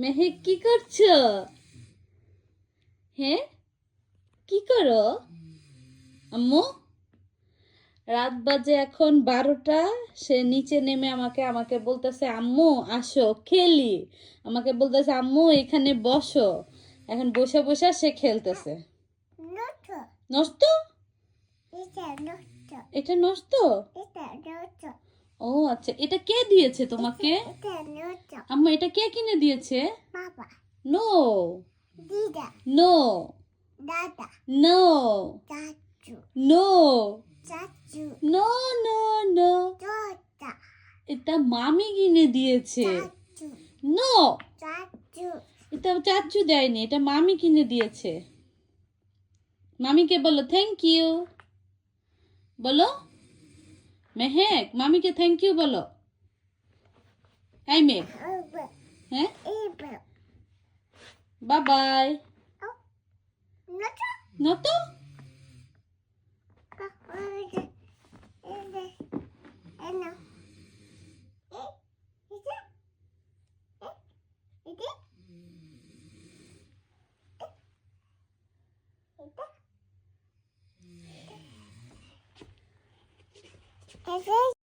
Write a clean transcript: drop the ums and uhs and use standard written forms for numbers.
মেহেক কি করছো? হ্যাঁ, কি করো আম্মু? রাত বাজে এখন 12টা। সে নিচে নেমে আমাকে আমাকে বলতেছে আম্মু আসো খেলি। আমাকে বলতেছে আম্মু এখানে বসো। এখন বসে বসে সে খেলতেছে। নষ্ট? এটা নষ্ট? ও আচ্ছা, এটা কে দিয়েছে তোমাকে? আম্মু এটা কে কিনে দিয়েছে? No, no, no, no, no, no, no, এটা মামি কিনে দিয়েছে। নো, এটা চাচু দেয়নি, এটা মামি কিনে দিয়েছে। মামিকে বলো থ্যাংক ইউ। বলো মেহেক, মামিকে থ্যাংক ইউ বলো। এই মেয়ে, হ্যাঁ, বাই বাই। নতো